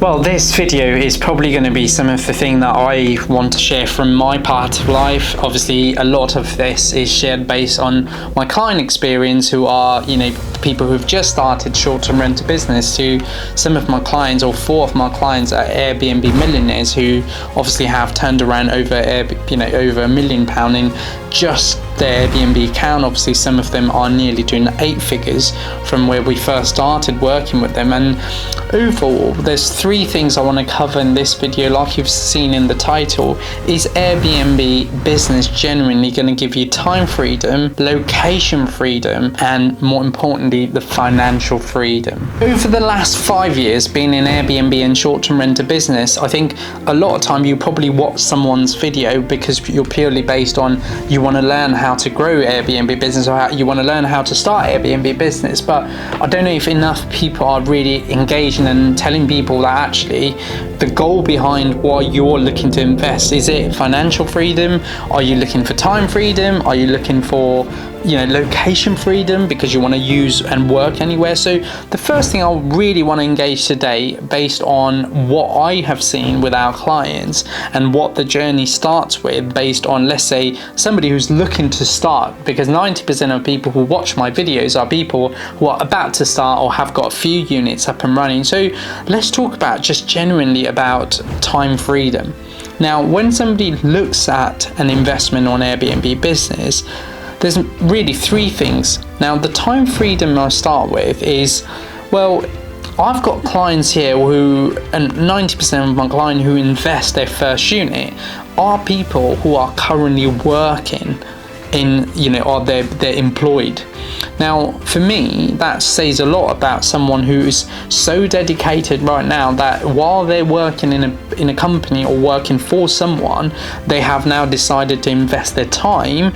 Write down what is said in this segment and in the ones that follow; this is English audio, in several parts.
Well, this video is probably going to be some of the thing that I want to share from my part of life. Obviously, a lot of this is shared based on my client experience, who are, people who've just started short-term rental business, to some of my clients, or 4 of my clients are Airbnb millionaires who obviously have turned around over £1 million in just their Airbnb account. Obviously, some of them are nearly doing 8 figures from where we first started working with them. And overall, there's 3 things I want to cover in this video. Like you've seen in the title, is Airbnb business genuinely going to give you time freedom, location freedom, and more importantly, the financial freedom? Over the last 5 years being in Airbnb and short-term rental business, I think a lot of time you probably watch someone's video because you're purely based on you want to learn how to grow Airbnb business, or you want to learn how to start Airbnb business. But I don't know if enough people are really engaging and telling people that actually the goal behind why you're looking to invest, is it financial freedom? Are you looking for time freedom? Are you looking for location freedom because you want to use and work anywhere? So the first thing I really want to engage today, based on what I have seen with our clients and what the journey starts with, based on, let's say, somebody who's looking to start, because 90% of people who watch my videos are people who are about to start or have got a few units up and running. So let's talk about just genuinely about time freedom. Now, when somebody looks at an investment on Airbnb business, there's really 3 things. Now, the time freedom I start with is, well, I've got clients here who, and 90% of my clients who invest their first unit are people who are currently working in, or they're employed. Now, for me, that says a lot about someone who is so dedicated right now that while they're working in a company or working for someone, they have now decided to invest their time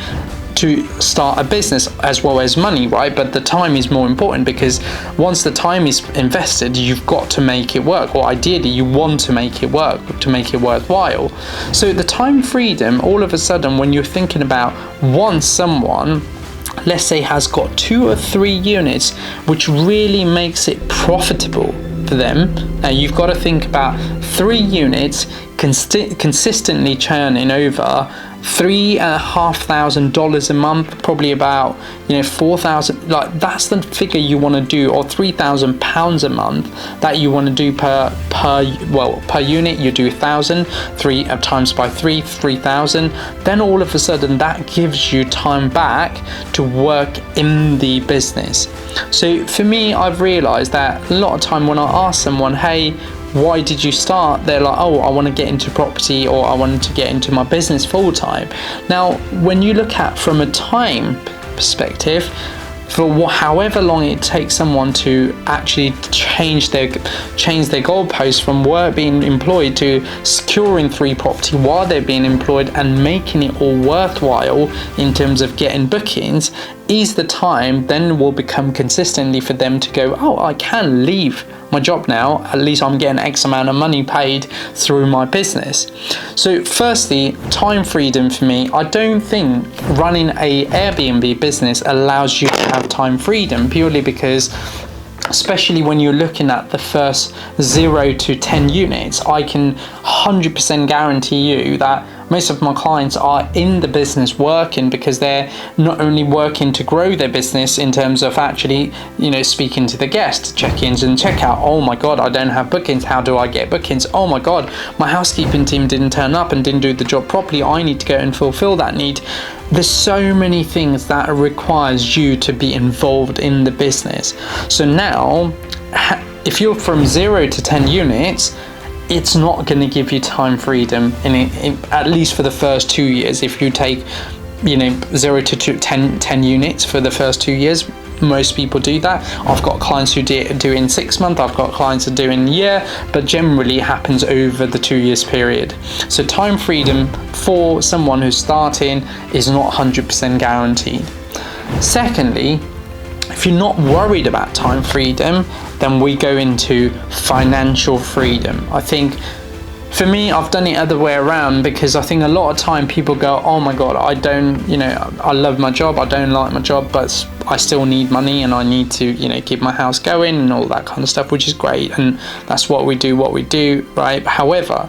to start a business as well as money, right? But the time is more important, because once the time is invested, you've got to make it work, or ideally you want to make it work to make it worthwhile. So the time freedom, all of a sudden, when you're thinking about, once someone, let's say, has got 2 or 3 units, which really makes it profitable for them. Now you've got to think about 3 units consistently churning over $3,500 a month, probably about $4,000. Like, that's the figure you want to do, or £3,000 a month that you want to do per unit. You do 1,000, 3 times by 3,000. Then all of a sudden that gives you time back to work in the business. So for me, I've realized that a lot of time when I ask someone, hey, why did you start? They're like, oh, I want to get into property, or I wanted to get into my business full time. Now, when you look at from a time perspective, for however long it takes someone to actually change their goalposts from being employed to securing 3 property while they're being employed and making it all worthwhile in terms of getting bookings, is the time then will become consistently for them to go, oh, I can leave my job now, at least I'm getting X amount of money paid through my business. So firstly, time freedom for me, I don't think running a Airbnb business allows you to have time freedom, purely because, especially when you're looking at the first 0 to 10 units, I can 100% guarantee you that most of my clients are in the business working, because they're not only working to grow their business in terms of actually, speaking to the guests, check-ins and check-out. Oh my God, I don't have bookings. How do I get bookings? Oh my God, my housekeeping team didn't turn up and didn't do the job properly. I need to go and fulfill that need. There's so many things that requires you to be involved in the business. So now, if you're from 0 to 10 units, it's not going to give you time freedom at least for the first 2 years. If you take 0 to 10 units for the first 2 years, most people do that. I've got clients who do in 6 months, I've got clients who do in a year, but generally it happens over the 2 years period. So time freedom for someone who's starting is not 100% guaranteed. Secondly, if you're not worried about time freedom, then we go into financial freedom. I think For me, I've done it other way around, because I think a lot of time people go, oh my God, I don't, I love my job, I don't like my job, but I still need money and I need to, keep my house going and all that kind of stuff, which is great. And that's what we do, right? However,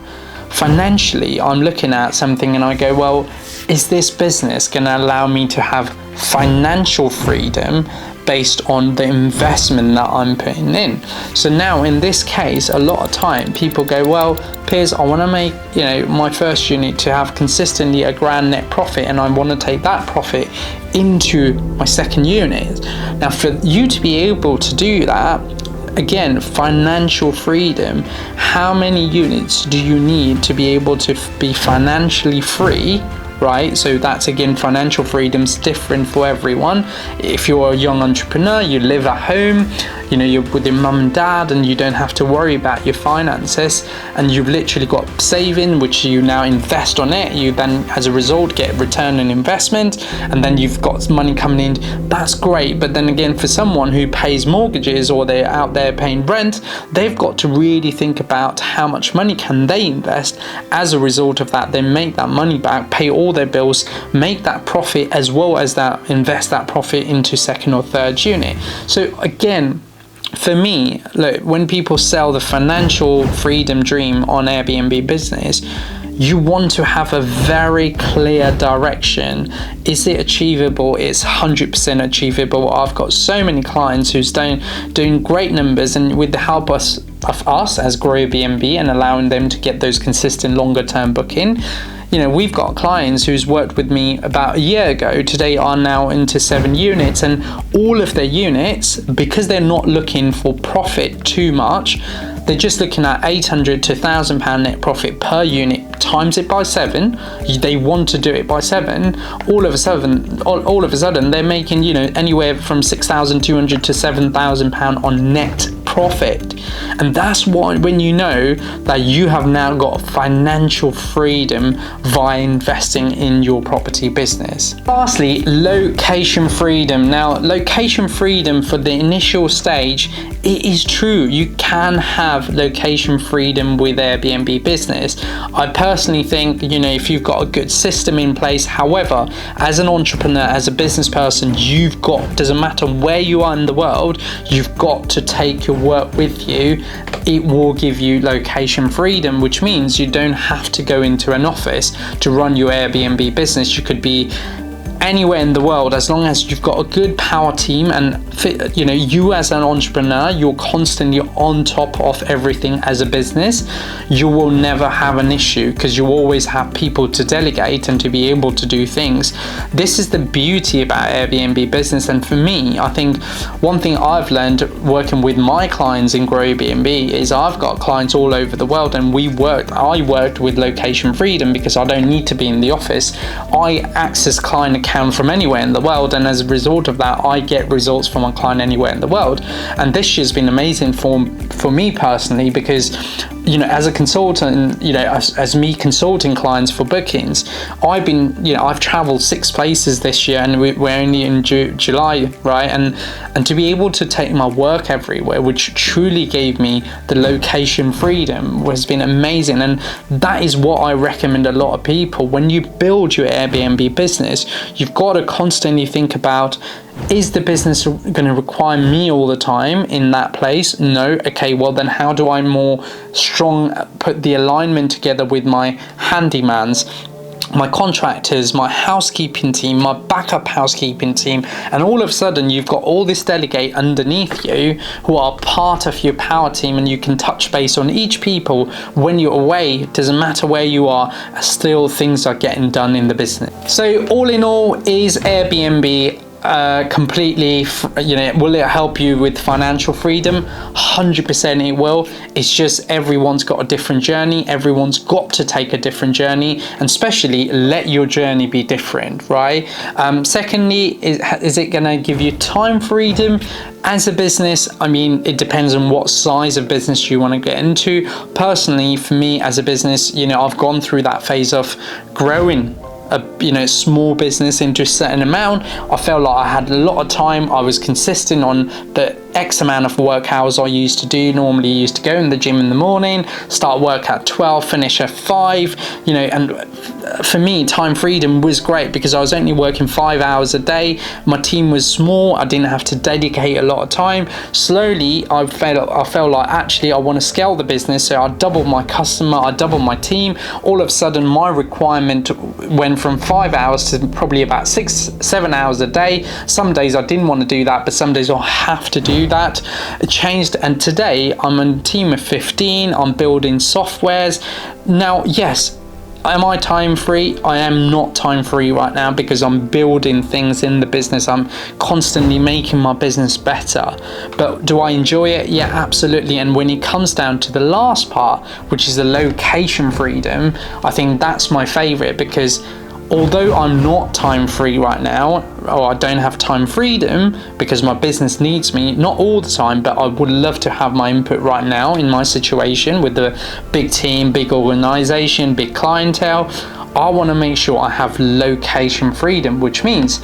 financially, I'm looking at something and I go, well, is this business going to allow me to have financial freedom based on the investment that I'm putting in? So now in this case, a lot of time people go, well, Piers, I want to make, my first unit to have consistently a grand net profit, and I want to take that profit into my second unit. Now, for you to be able to do that, again, financial freedom, how many units do you need to be able to be financially free? Right, so that's, again, financial freedom's different for everyone. If you're a young entrepreneur, you live at home, you're with your mum and dad, and you don't have to worry about your finances, and you've literally got saving, which you now invest on it. You then, as a result, get return on investment, and then you've got money coming in. That's great. But then again, for someone who pays mortgages or they're out there paying rent, they've got to really think about how much money can they invest. As a result of that, they make that money back, pay all their bills, make that profit, as well as that invest that profit into second or third unit. So again, for me, look, when people sell the financial freedom dream on Airbnb business, you want to have a very clear direction. Is it achievable? It's 100% achievable. I've got so many clients who's doing great numbers, and with the help of us as GrowYourBnb and allowing them to get those consistent longer term booking, we've got clients who's worked with me about a year ago, today are now into 7 units, and all of their units, because they're not looking for profit too much, they're just looking at £800 to £1,000 net profit per unit, times it by 7. They want to do it by 7. All of a sudden, they're making anywhere from £6,200 to £7,000 on net profit. And that's why, when you know that you have now got financial freedom via investing in your property business. Lastly, location freedom. Now, location freedom for the initial stage, it is true, you can have location freedom with Airbnb business. I personally think, if you've got a good system in place, however, as an entrepreneur, as a business person, doesn't matter where you are in the world, you've got to take your work with you. It will give you location freedom, which means you don't have to go into an office to run your Airbnb business. You could be anywhere in the world, as long as you've got a good power team, and you as an entrepreneur, you're constantly on top of everything as a business. You will never have an issue, because you always have people to delegate and to be able to do things. This is the beauty about Airbnb business. And for me, I think one thing I've learned working with my clients in GrowYourBnb is I've got clients all over the world, and I worked with location freedom because I don't need to be in the office. I access client accounts from anywhere in the world, and as a result of that, I get results from my client anywhere in the world. And this year's been amazing for me personally, because as a consultant, as me consulting clients for bookings, I've traveled 6 places this year, and we're only in July, right? And to be able to take my work everywhere, which truly gave me the location freedom, has been amazing. And that is what I recommend a lot of people. When you build your Airbnb business, you've got to constantly think about, is the business going to require me all the time in that place? No. Okay, well then how do I more strong put the alignment together with my handymans, my contractors, my housekeeping team, my backup housekeeping team, and all of a sudden you've got all this delegate underneath you who are part of your power team, and you can touch base on each people when you're away. It doesn't matter where you are, still things are getting done in the business. So all in all, is Airbnb completely, will it help you with financial freedom? 100% it will. It's just everyone's got a different journey. Everyone's got to take a different journey, and especially let your journey be different, right? Secondly, is it going to give you time freedom? As a business, it depends on what size of business you want to get into. Personally, for me as a business, I've gone through that phase of growing a small business into a certain amount, I felt like I had a lot of time. I was consistent on the X amount of work hours I used to do. Normally used to go in the gym in the morning, start work at 12, finish at 5, and for me, time freedom was great because I was only working 5 hours a day. My team was small. I didn't have to dedicate a lot of time. Slowly, I felt like actually I want to scale the business. So I doubled my customer, I doubled my team. All of a sudden, my requirement went from 5 hours to probably about 6-7 hours a day. Some days I didn't want to do that, but some days I have to do that. It changed, and today I'm a team of 15. I'm building softwares. Now, yes, am I time free? I am not time free right now because I'm building things in the business. I'm constantly making my business better. But do I enjoy it? Yeah, absolutely. And when it comes down to the last part, which is the location freedom, I think that's my favorite, because although I'm not time free right now, or I don't have time freedom because my business needs me, not all the time, but I would love to have my input right now in my situation with the big team, big organization, big clientele. I want to make sure I have location freedom, which means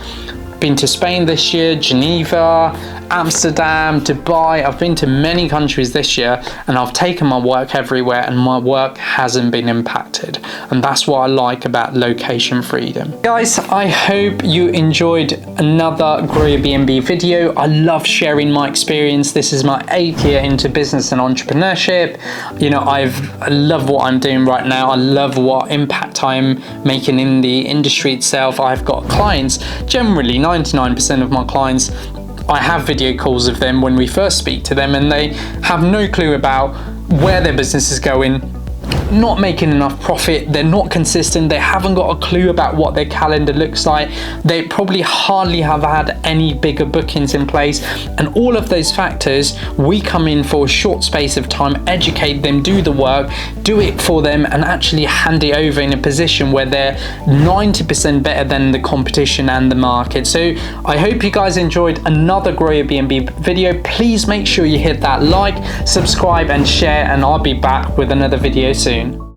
been to Spain this year, Geneva, Amsterdam, Dubai. I've been to many countries this year, and I've taken my work everywhere, and my work hasn't been impacted. And that's what I like about location freedom. Guys, I hope you enjoyed another GrowYourBnb video. I love sharing my experience. This is my 8th year into business and entrepreneurship. I love what I'm doing right now. I love what impact I'm making in the industry itself. I've got clients, generally 99% of my clients, I have video calls of them when we first speak to them, and they have no clue about where their business is going, not making enough profit, they're not consistent, they haven't got a clue about what their calendar looks like, they probably hardly have had any bigger bookings in place, and all of those factors, we come in for a short space of time, educate them, do the work, do it for them, and actually hand it over in a position where they're 90% better than the competition and the market. So I hope you guys enjoyed another GrowYourBnb video. Please make sure you hit that like, subscribe and share, and I'll be back with another video soon.